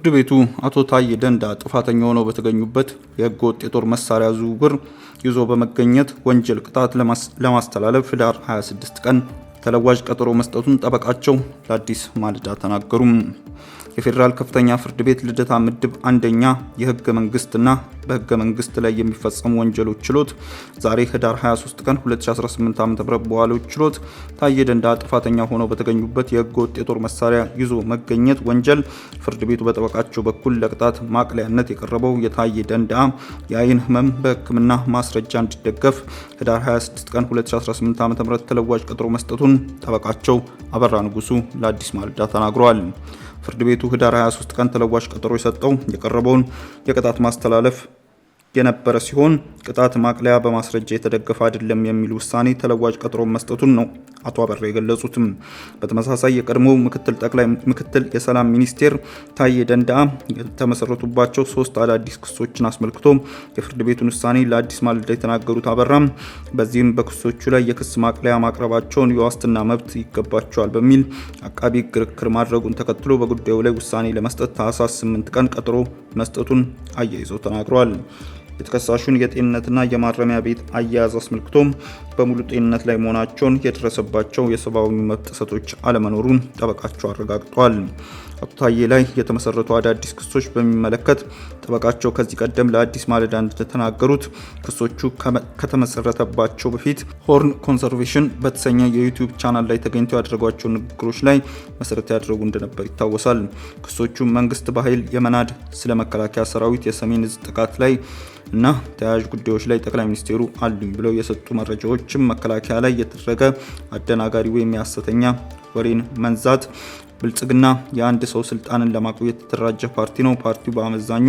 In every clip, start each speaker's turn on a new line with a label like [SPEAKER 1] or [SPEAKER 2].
[SPEAKER 1] ፍርድ ቤቱ አቶ ታዬ ደንዳ ጥፋተኛ ሆነው በተገኙበት የህገ ወጥ የጦር መሳሪያ ዝውውር ይዞ በመገኘት ወንጀል ቅጣት ለማስተላለፍ ህዳር 26 ቀን ተለዋጭ ቀጠሮ መስጠቱን ጠበቃቸው ለአዲስ ማለዳ ተናገሩ። የፌዴራል ከፍተኛ ፍርድ ቤት ልደታ ምድብ አንደኛ የህገ መንግስትና በህገ መንግስት ላይ የሚፈጸሙ ወንጀሎች ችሎት ዛሬ ህዳር 23 ቀን 2018 ዓ.ም በዋለው ችሎት ታዬ ደንዳ ጥፋተኛ ሆነው በተገኙበት የህገ ወጥ የጦር መሳሪያ ይዞ መገኘት ወንጀል ፍርድ ቤቱ በጠበቃቸው በኩል ለቅጣት ማቅለያነት የቀረበው የታዬ ደንዳ የአይን ህመም በህክምና ማስረጃ እንዲደገፍ ህዳር 26 ቀን 2018 ዓ.ም ተለዋጭ ቀጠሮ መስጠቱን ጠበቃቸው አበራ ንጉሱ ለአዲስ ማለዳ ተናግረዋል። ፍርድ ቤቱ ህዳር 23 ቀን ተለዋጭ ቀጠሮ የሰጠው የቀረበውን የቅጣት ማስተላለፍ የነበረ ሲሆን ቅጣት ማቅለያ በማስረጃ የተደገፈ አይደለም የሚል ውሳኔ ተለዋጭ ቀጠሮ መስጠቱን ነው አቶ አበራ የገለጹትም። በተመሳሳይ የቀድሞው ምክትል የሰላም ሚኒስቴር ታዬ ደንዳ የተመሰረቱባቸው 3 አዳዲስ ክሶችን አስመልክቶ የፍርድ ቤቱን ውሳኔ ለአዲስ ማለዳ የተናገሩት አበራ በዚህም በክሶቹ ላይ የክስ ማቅለያ ማቅረባቸውን የዋስትና መብት ይገባቸዋል በሚል አቃቢ ክርክር ማድረጉን ተከትሎ በጉዳዩ ላይ ውሳኔ ለመስጠት ታህሳስ 8 ቀን ቀጠሮ መስጠቱን አያይዘው ተናግረዋል። የተከሳሹን የጤንነትና የማረሚያ ቤት አያያዝ አስመልክቶም በሙሉ ጤንነት ላይ መሆናቸውን የደረሰባቸው የሰብአዊ መብት ጥሰቶች አለመኖሩን ጠበቃቸው አረጋግጠዋል። አቶ ታዬ ላይ የተመሰረቱ አዳዲስ ክሶች በሚመለከት ጠበቃቸው ከዚህ ቀደም ለአዲስ ማለዳ እንደተናገሩት ክሶቹ ከተመሰረተባቸው በፊት ሆርን ኮንሰርቬሽን በተሰኘ የዩቲዩብ ቻናል ላይ ተገኝተው ያደረጓቸው ንግግሮች ላይ መሰረት ያደረጉ እንደነበር ይታወሳል። ክሶቹ መንግስት በኃይል የመናድ፣ ስለ መከላከያ ሰራዊት የሰሜን እዝ ጥቃት ላይ እና ተያያዥ ጉዳዮች ላይ ጠቅላይ ሚኒስቴሩ አሉኝ ብለው የሰጡ መረጃዎችም መከላከያ ላይ የተደረገ አደናጋሪ ወይም የሐሰተኛ ወሬን መንዛት፣ ብልጽግና የአንድ ሰው ስልጣንን ለማቆየት የተደራጀ ፓርቲ ነው፣ ፓርቲው በአመዛኙ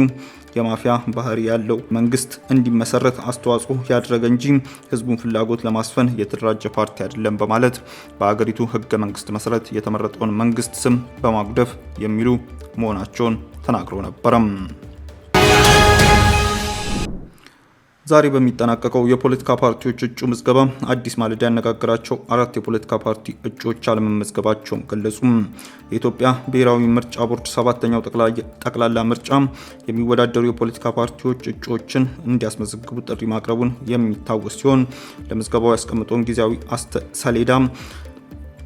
[SPEAKER 1] የማፊያ ባህሪ ያለው መንግስት እንዲመሰረት አስተዋጽኦ ያደረገ እንጂ ህዝቡን ፍላጎት ለማስፈን የተደራጀ ፓርቲ አይደለም በማለት በአገሪቱ ህገ መንግስት መሰረት የተመረጠውን መንግስት ስም በማጉደፍ የሚሉ መሆናቸውን ተናግረው ነበረም። ዛሬ በሚጠናቀቀው የፖለቲካ ፓርቲዎች እጩ ምዝገባ አዲስ ማለዳ ያነጋገራቸው 4 የፖለቲካ ፓርቲ እጩዎች አለመመዝገባቸውን ገለጹ። የኢትዮጵያ ብሔራዊ ምርጫ ቦርድ 7ኛው ጠቅላላ ምርጫ የሚወዳደሩ የፖለቲካ ፓርቲዎች እጩዎችን እንዲያስመዘግቡ ጥሪ ማቅረቡን የሚታወስ ሲሆን ለምዝገባው ያስቀምጠውን ጊዜያዊ ሰሌዳ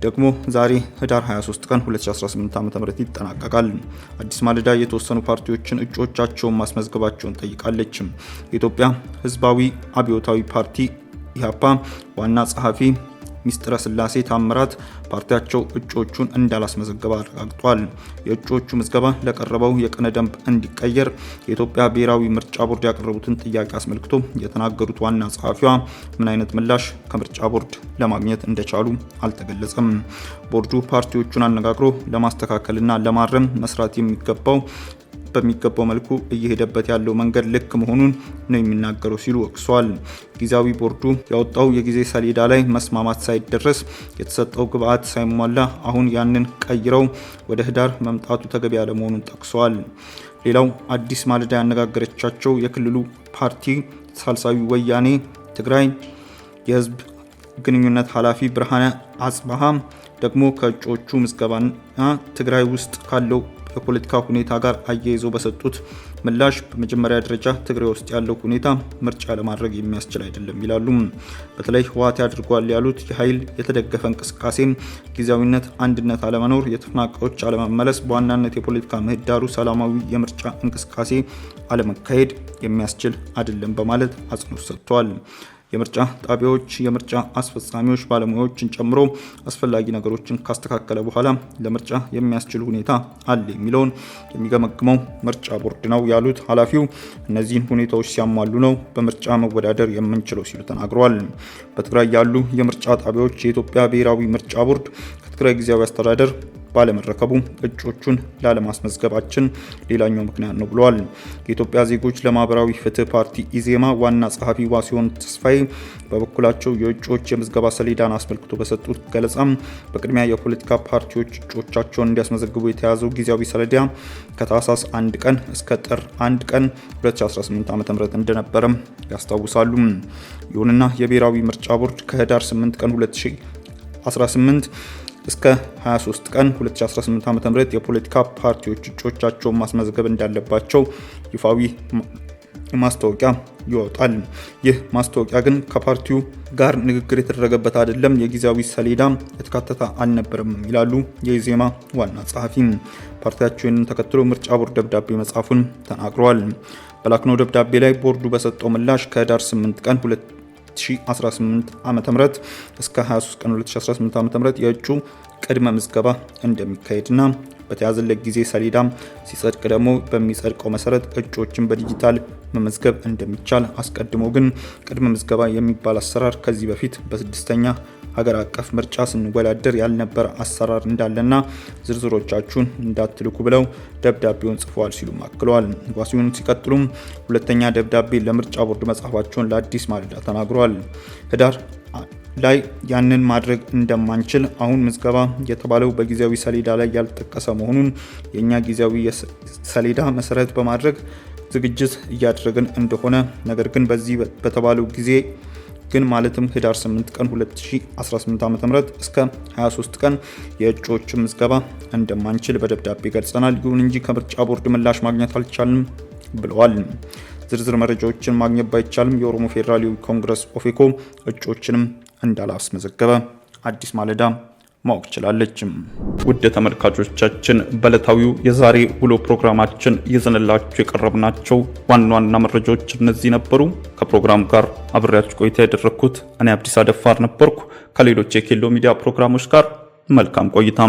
[SPEAKER 1] ደግሞ ዛሬ ህዳር 23 ቀን 2018 ዓ.ም ይጠናቀቃል። አዲስ ማለዳ የተወሰኑ ፓርቲዎችን እጩዎቻቸውን ማስመዝገባቸውን ጠይቃለች። የኢትዮጵያ ህዝባዊ አብዮታዊ ፓርቲ ኢህአፓ ዋና ጸሐፊ ሚስጥረ ስላሴ ታምራት ፓርቲያቸው እጩዎቹን እንዳላስመዘገበ አረጋግጧል። የእጩዎቹ ምዝገባ ለቀረበው የቀነ ደንብ እንዲቀየር የኢትዮጵያ ብሔራዊ ምርጫ ቦርድ ያቀረቡትን ጥያቄ አስመልክቶ የተናገሩት ዋና ጸሐፊዋ ምን አይነት ምላሽ ከምርጫ ቦርድ ለማግኘት እንደቻሉ አልተገለጸም። ቦርዱ ፓርቲዎቹን አነጋግሮ ለማስተካከልና ለማረም መስራት በሚገባው መልኩ እየሄደበት ያለው መንገድ ልክ መሆኑን ነው የሚናገረው ሲሉ ወቅሰዋል። ጊዜያዊ ቦርዱ ያወጣው የጊዜ ሰሌዳ ላይ መስማማት ሳይደረስ የተሰጠው ግብአት ሳይሟላ አሁን ያንን ቀይረው ወደ ህዳር መምጣቱ ተገቢ ያለመሆኑን ጠቅሰዋል። ሌላው አዲስ ማለዳ ያነጋገረቻቸው የክልሉ ፓርቲ ሳልሳዊ ወያኔ ትግራይ የህዝብ ግንኙነት ኃላፊ ብርሃነ አጽባሃ ደግሞ ከእጩዎቹ ምዝገባና ትግራይ ውስጥ ካለው የፖለቲካ ሁኔታ ጋር አያይዘው በሰጡት ምላሽ በመጀመሪያ ደረጃ ትግራይ ውስጥ ያለው ሁኔታ ምርጫ ለማድረግ የሚያስችል አይደለም ይላሉ። በተለይ ህወሓት ያድርጓል ያሉት የኃይል የተደገፈ እንቅስቃሴ፣ ጊዜያዊነት፣ አንድነት አለመኖር፣ የተፈናቃዮች አለመመለስ፣ በዋናነት የፖለቲካ ምህዳሩ ሰላማዊ የምርጫ እንቅስቃሴ አለመካሄድ የሚያስችል አይደለም በማለት አጽንኦት ሰጥተዋል። የምርጫ ጣቢያዎች የምርጫ አስፈጻሚዎች ባለሙያዎችን ጨምሮ አስፈላጊ ነገሮችን ካስተካከለ በኋላ ለምርጫ የሚያስችል ሁኔታ አለ የሚለውን የሚገመግመው ምርጫ ቦርድ ነው ያሉት ኃላፊው እነዚህን ሁኔታዎች ሲያሟሉ ነው በምርጫ መወዳደር የምንችለው ሲሉ ተናግረዋል። በትግራይ ያሉ የምርጫ ጣቢያዎች የኢትዮጵያ ብሔራዊ ምርጫ ቦርድ ከትግራይ ጊዜያዊ አስተዳደር ባለመረከቡ እጩዎቹን ላለማስመዝገባችን ሌላኛው ምክንያት ነው ብለዋል። የኢትዮጵያ ዜጎች ለማህበራዊ ፍትህ ፓርቲ ኢዜማ ዋና ጸሐፊ ዋሲሁን ተስፋዬ በበኩላቸው የእጩዎች የምዝገባ ሰሌዳን አስመልክቶ በሰጡት ገለጻ በቅድሚያ የፖለቲካ ፓርቲዎች እጩዎቻቸውን እንዲያስመዘግቡ የተያዘው ጊዜያዊ ሰሌዳ ከታህሳስ 1 ቀን እስከ ጥር 1 ቀን 2018 ዓ.ም እንደነበረም ያስታውሳሉ። ይሁንና የብሔራዊ ምርጫ ቦርድ ከህዳር 8 ቀን 2018 እስከ 23 ቀን 2018 ዓ.ም የፖለቲካ ፓርቲዎች እጩዎቻቸውን ማስመዝገብ እንዳለባቸው ይፋዊ ማስታወቂያ ይወጣል። ይህ ማስታወቂያ ግን ከፓርቲው ጋር ንግግር የተደረገበት አይደለም፣ የጊዜያዊ ሰሌዳ የተካተተ አልነበረም ይላሉ የኢዜማ ዋና ጸሐፊ። ፓርቲያቸው ይህንን ተከትሎ ምርጫ ቦርድ ደብዳቤ መጻፉን ተናግረዋል። በላክነው ደብዳቤ ላይ ቦርዱ በሰጠው ምላሽ ከህዳር 8 ቀን 2018 ዓ.ም እስከ 23 ቀን 2018 ዓ.ም የእጩ ቅድመ ምዝገባ እንደሚካሄድና በተያዘለት ጊዜ ሰሌዳ ሲጸድቅ ደግሞ በሚጸድቀው መሰረት እጩዎችን በዲጂታል መመዝገብ እንደሚቻል፣ አስቀድሞ ግን ቅድመ ምዝገባ የሚባል አሰራር ከዚህ በፊት በስድስተኛ ሀገር አቀፍ ምርጫ ስንወዳደር ያልነበረ አሰራር እንዳለና ዝርዝሮቻችሁን እንዳትልኩ ብለው ደብዳቤውን ጽፈዋል ሲሉ አክለዋል። ዋሲውን ሲቀጥሉም ሁለተኛ ደብዳቤ ለምርጫ ቦርድ መጻፋቸውን ለአዲስ ማለዳ ተናግረዋል። ህዳር ላይ ያንን ማድረግ እንደማንችል አሁን ምዝገባ የተባለው በጊዜያዊ ሰሌዳ ላይ ያልተጠቀሰ መሆኑን የኛ ጊዜያዊ ሰሌዳ መሰረት በማድረግ ዝግጅት እያደረግን እንደሆነ፣ ነገር ግን በዚህ በተባለው ጊዜ ግን ማለትም ህዳር 8 ቀን 2018 ዓ.ም እስከ 23 ቀን የእጩዎችን ምዝገባ እንደማንችል በደብዳቤ ገልጸናል። ይሁን እንጂ ከምርጫ ቦርድ ምላሽ ማግኘት አልቻልንም ብለዋል። ዝርዝር መረጃዎችን ማግኘት ባይቻልም የኦሮሞ ፌዴራላዊ ኮንግረስ ኦፌኮ እጩዎችንም እንዳላስመዘገበ አዲስ ማለዳ ማወቅ ችላለች። ውድ ተመልካቾቻችን በዕለታዊው የዛሬ ውሎ ፕሮግራማችን ይዘንላችሁ የቀረብናቸው ዋና ዋና መረጃዎች እነዚህ ነበሩ። ከፕሮግራም ጋር አብሬያችሁ ቆይታ ያደረኩት እኔ አብዲስ አደፋር ነበርኩ። ከሌሎች የኬሎ ሚዲያ ፕሮግራሞች ጋር መልካም ቆይታ